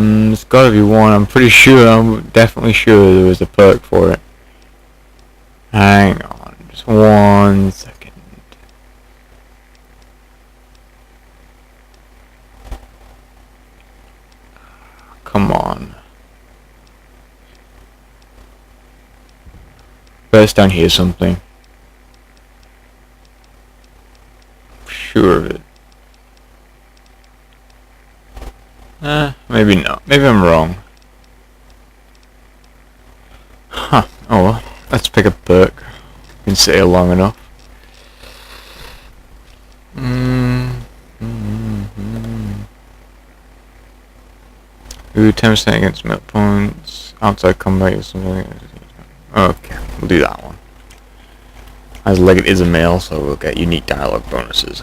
There's gotta be one. I'm pretty sure. I'm definitely sure there was a perk for it. Hang on, just 1 second. Come on. First down here something. Sure of it. Maybe not. Maybe I'm wrong. Huh. Oh well. Let's pick a perk. Been sit here long enough. Ooh, 10% against melt points. Outside combat or something. Okay, we'll do that one. As Leggett is a male, so we'll get unique dialogue bonuses.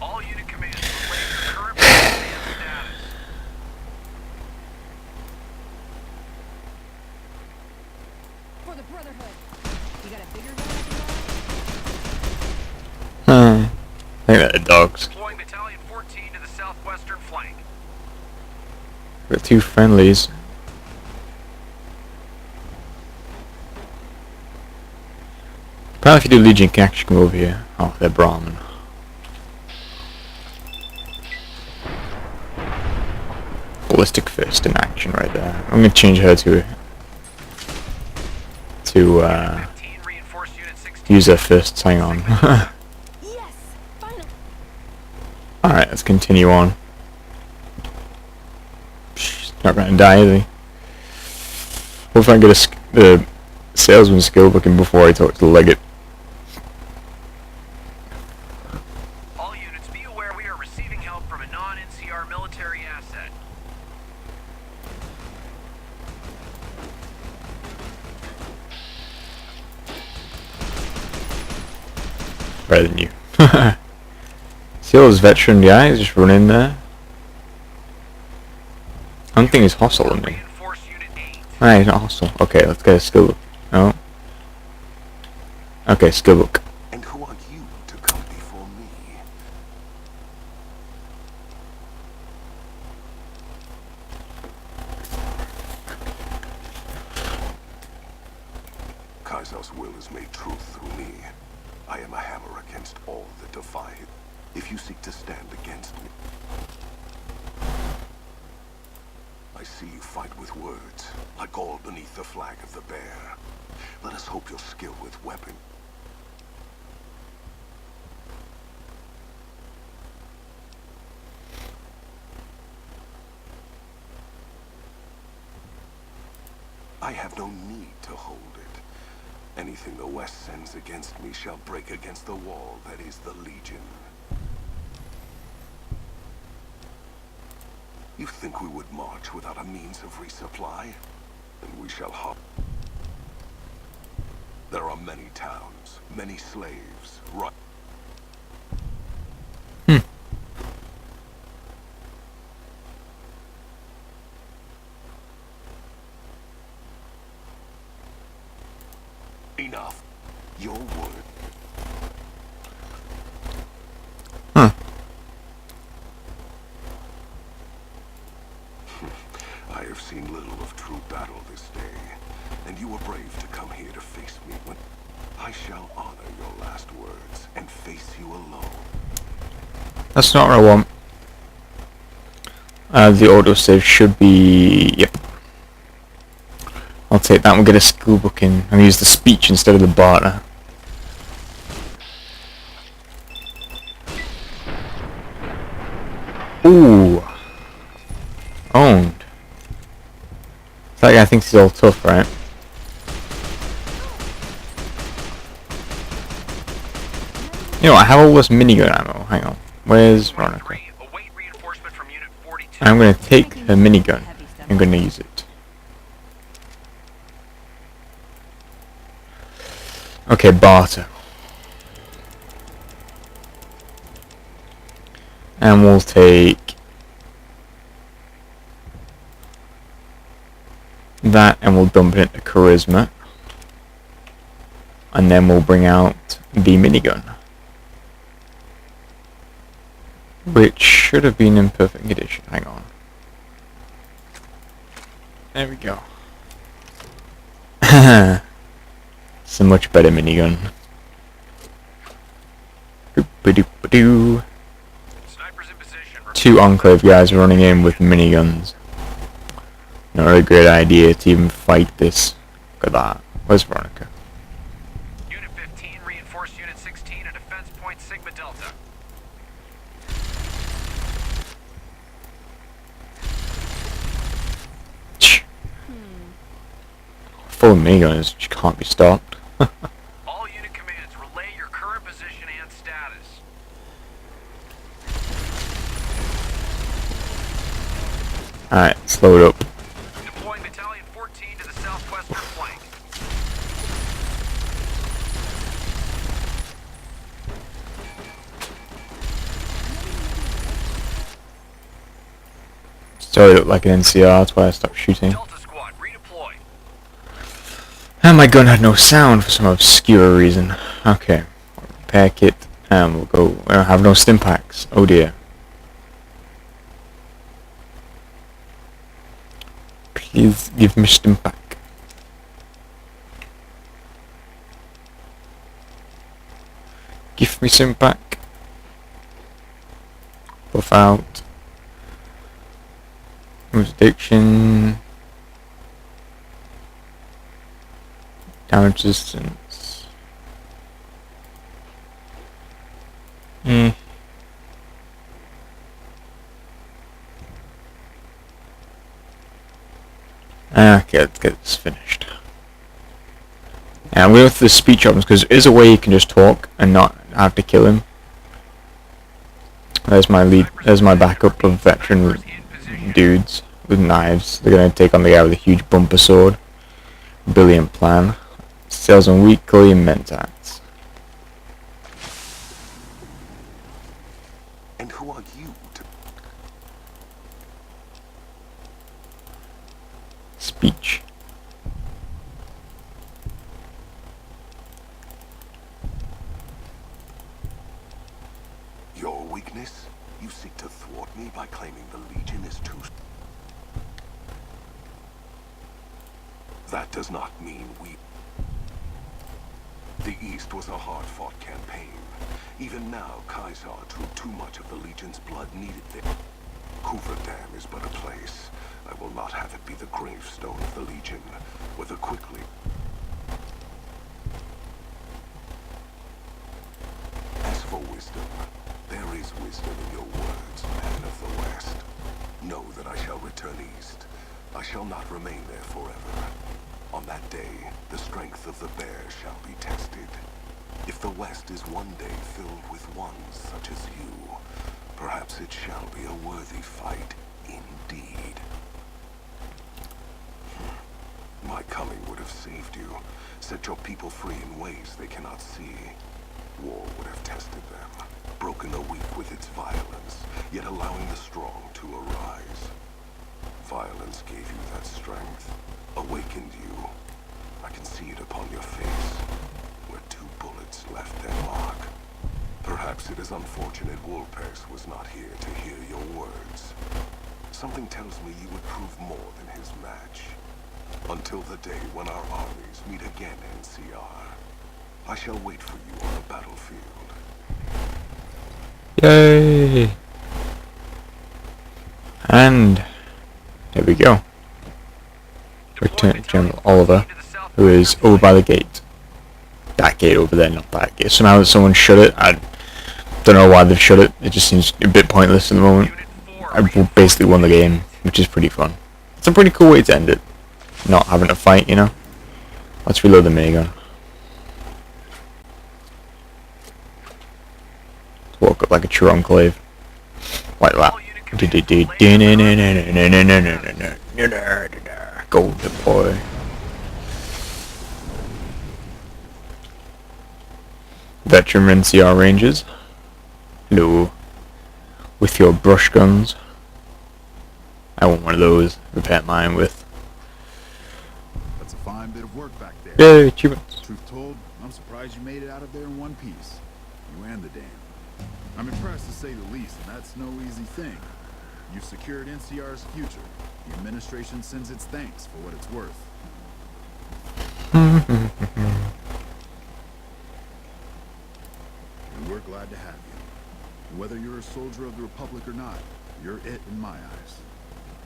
All unit commands relay your current status. For the Brotherhood. You got a bigger gun I can I think they're the dogs. Deploying Battalion 14 to the southwestern flank. Got two friendlies. Probably if you do Legion, you can actually come over here. Oh, they're Brahmin. Ballistic Fist in action right there. I'm gonna change her to 15 reinforced unit 16. use her fists. Hang on. Yes! Finally! Alright, let's continue on. She's not gonna die, is he? What if I get the salesman skill booking before I talk to the Leggett? All units, be aware we are receiving help from a non-NCR military asset. Better than you. See all those veteran guys just run in there? I don't think he's hostile to me. Reinforced unit 8. Ah, he's not hostile. Okay, let's get a skill book. No. Okay, skill book. And who are you to come before me? Kaiser's will is made truth through me. I am a hammer against all that defy it. If you seek to stand against me, I see you fight with words, like all beneath the flag of the bear. Let us hope your skill with weapon. I have no need to hold it. Anything the West sends against me shall break against the wall that is the Legion. You think we would march without a means of resupply? Then we shall hop. There are many towns, many slaves, right? Enough. Your word. Huh. I have seen little of true battle this day, and you were brave to come here to face me when I shall honor your last words and face you alone. That's not what I want. The autosave should be... Yep. I'll take that and we'll get a skill book in. I'm going to use the speech instead of the barter. Ooh. Owned. That guy thinks he's all tough, right? You know what, I have all this minigun ammo. Hang on. Where's Veronica? Await reinforcement from unit 42. I'm going to take her minigun. I'm going to use it. Okay, barter. And we'll take that and we'll dump it into charisma. And then we'll bring out the minigun, which should have been in perfect condition. Hang on. There we go. It's a much better minigun. Boop-a-doop-a-doo. Snipers in position. Two Enclave guys running in with miniguns. Not a great idea to even fight this. Look at that. Where's Veronica? Unit 15, reinforce Unit 16 at defense point Sigma Delta. Full miniguns just can't be stopped. All unit commands, relay your current position and status. Alright, let's load up. Deploying Battalion 14 to the southwestern flank. Started look like an NCR, that's why I stopped shooting. Delta Squad, redeploy. And my gun had no sound for some obscure reason. Okay. Repair kit, and we'll go. I have no stim packs. Oh dear. Please give me stim pack. Give me stim pack. Buff out. Moves addiction. Damage resistance. Okay, let's get this finished. And I'm going for the speech options because there is a way you can just talk and not have to kill him. There's my lead. There's my backup of veteran dudes with knives. They're going to take on the guy with a huge bumper sword. Brilliant plan. Sales on weekly Mentats. And who are you to... Speech. Your weakness? You seek to thwart me by claiming the Legion is too... That does not mean we... The East was a hard-fought campaign. Even now, Kaiser drew too much of the Legion's blood needed there. Hoover Dam is but a place. I will not have it be the gravestone of the Legion, whether quickly... As for wisdom, there is wisdom in your words, man of the West. Know that I shall return east. I shall not remain there forever. On that day, the strength of the bear shall be tested. If the West is one day filled with ones such as you, perhaps it shall be a worthy fight indeed. My coming would have saved you, set your people free in ways they cannot see. War would have tested them, broken the weak with its violence, yet allowing the strong to arise. Violence gave you that strength, awakened you. I can see it upon your face, where 2 bullets left their mark. Perhaps it is unfortunate Wolpers was not here to hear your words. Something tells me you would prove more than his match. Until the day when our armies meet again, NCR. I shall wait for you on the battlefield. Yay! And there we go. Lieutenant General Oliver, who is over by the gate. That gate over there, not that gate. Somehow someone shut it. I don't know why they've shut it. It just seems a bit pointless at the moment. I basically won the game, which is pretty fun. It's a pretty cool way to end it. Not having to fight, you know. Let's reload the minigun. Walk up like a true Enclave. Like that. Go deploy. Veteran NCR Rangers. Hello. With your brush guns. I want one of those. Repair mine with. That's a fine bit of work back there. Yay, achievements. Truth told, I'm surprised. surprised you made it out of there in one piece. You and the dam. I'm impressed to say the least, and that's no easy thing. You've secured NCR's future. The administration sends its thanks for what it's worth. And we're glad to have you. Whether you're a soldier of the Republic or not, you're it in my eyes.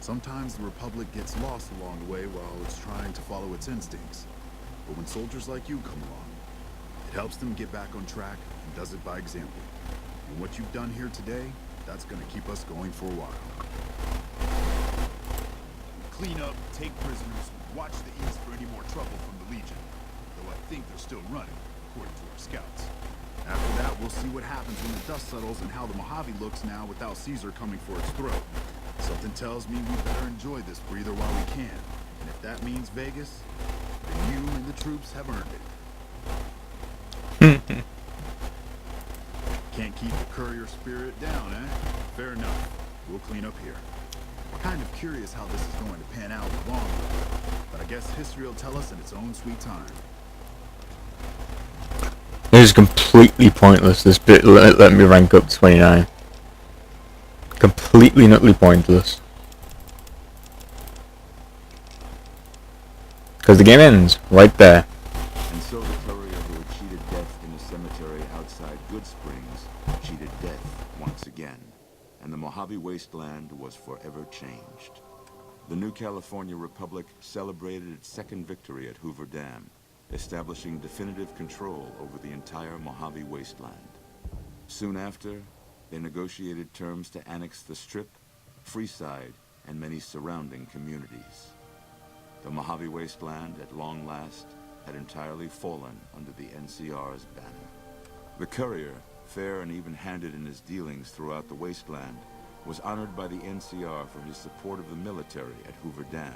Sometimes the Republic gets lost along the way while it's trying to follow its instincts. But when soldiers like you come along, it helps them get back on track and does it by example. And what you've done here today, that's gonna keep us going for a while. Clean up, take prisoners, watch the east for any more trouble from the Legion. Though I think they're still running, according to our scouts. After that, we'll see what happens when the dust settles and how the Mojave looks now without Caesar coming for its throat. Something tells me we better enjoy this breather while we can. And if that means Vegas, then you and the troops have earned it. Can't keep the courier spirit down, eh? Fair enough. We'll clean up here. We're kind of curious how this is going to pan out long run, but I guess history will tell us in its own sweet time. This is completely pointless, this bit let me rank up to 29. Completely and utterly pointless. Because the game ends right there. And so the courier who had cheated death in a cemetery outside Good Springs cheated death once again, and the Mojave Wasteland was forever changed. The new California Republic celebrated its second victory at Hoover Dam, establishing definitive control over the entire Mojave Wasteland. Soon after, they negotiated terms to annex the Strip, Freeside, and many surrounding communities. The Mojave Wasteland, at long last, had entirely fallen under the NCR's banner. The courier, fair and even-handed in his dealings throughout the wasteland, was honored by the NCR for his support of the military at Hoover Dam.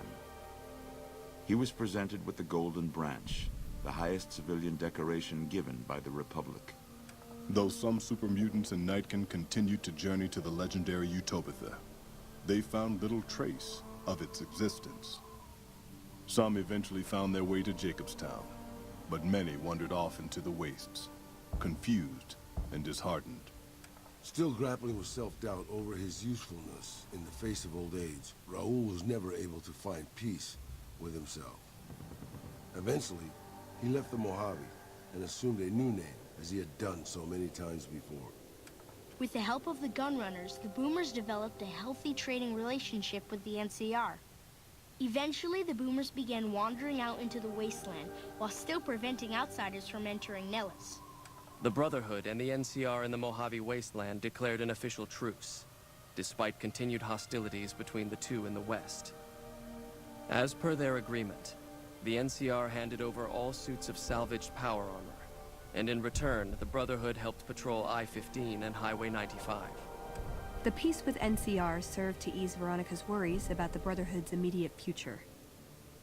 He was presented with the Golden Branch, the highest civilian decoration given by the Republic. Though some super mutants in Nightkin continued to journey to the legendary Utopia, they found little trace of its existence. Some eventually found their way to Jacobstown, but many wandered off into the wastes, confused and disheartened. Still grappling with self-doubt over his usefulness in the face of old age, Raul was never able to find peace with himself. Eventually, he left the Mojave and assumed a new name, as he had done so many times before. With the help of the Gunrunners, the Boomers developed a healthy trading relationship with the NCR. Eventually, the Boomers began wandering out into the wasteland, while still preventing outsiders from entering Nellis. The Brotherhood and the NCR in the Mojave Wasteland declared an official truce, despite continued hostilities between the two in the west. As per their agreement, the NCR handed over all suits of salvaged power armor, and in return, the Brotherhood helped patrol I-15 and Highway 95. The peace with NCR served to ease Veronica's worries about the Brotherhood's immediate future.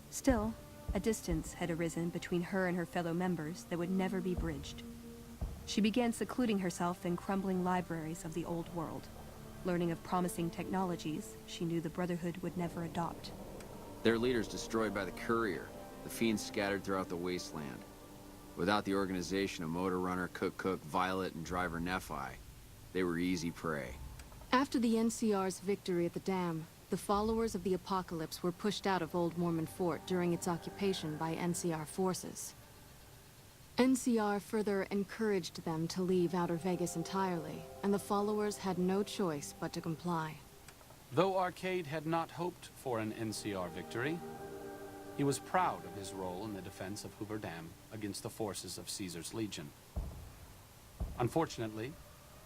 Still, a distance had arisen between her and her fellow members that would never be bridged. She began secluding herself in crumbling libraries of the old world, learning of promising technologies she knew the Brotherhood would never adopt. Their leaders destroyed by the Courier, the fiends scattered throughout the wasteland. Without the organization of Motor Runner, Cook, Violet, and Driver Nephi, they were easy prey. After the NCR's victory at the dam, the followers of the Apocalypse were pushed out of Old Mormon Fort during its occupation by NCR forces. NCR further encouraged them to leave Outer Vegas entirely, and the followers had no choice but to comply. Though Arcade had not hoped for an NCR victory, he was proud of his role in the defense of Hoover Dam against the forces of Caesar's Legion. Unfortunately,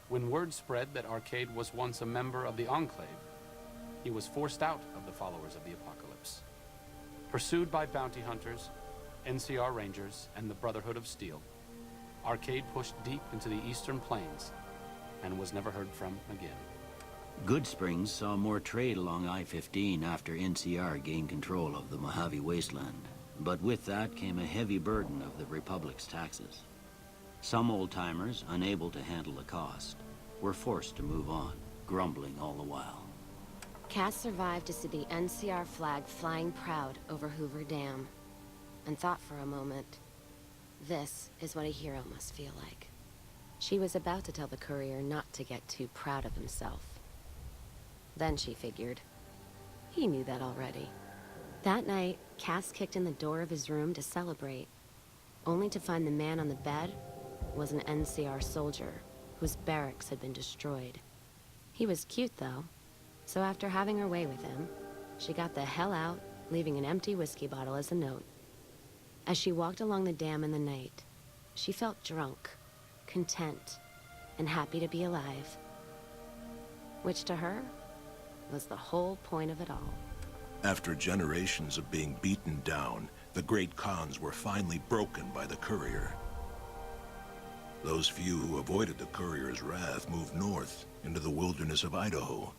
when word spread that Arcade was once a member of the Enclave, he was forced out of the followers of the Apocalypse. Pursued by bounty hunters, NCR Rangers, and the Brotherhood of Steel, Arcade pushed deep into the eastern plains and was never heard from again. Good Springs saw more trade along I-15 after NCR gained control of the Mojave Wasteland, but with that came a heavy burden of the Republic's taxes. Some old-timers, unable to handle the cost, were forced to move on, grumbling all the while. Cass survived to see the NCR flag flying proud over Hoover Dam, and thought for a moment, This is what a hero must feel like. She was about to tell the courier not to get too proud of himself. Then she figured. He knew that already. That night, Cass kicked in the door of his room to celebrate, only to find the man on the bed was an NCR soldier whose barracks had been destroyed. He was cute, though, so after having her way with him, she got the hell out, leaving an empty whiskey bottle as a note. As she walked along the dam in the night, she felt drunk, content, and happy to be alive. Which to her was the whole point of it all. After generations of being beaten down, the Great Khans were finally broken by the courier. Those few who avoided the courier's wrath moved north into the wilderness of Idaho,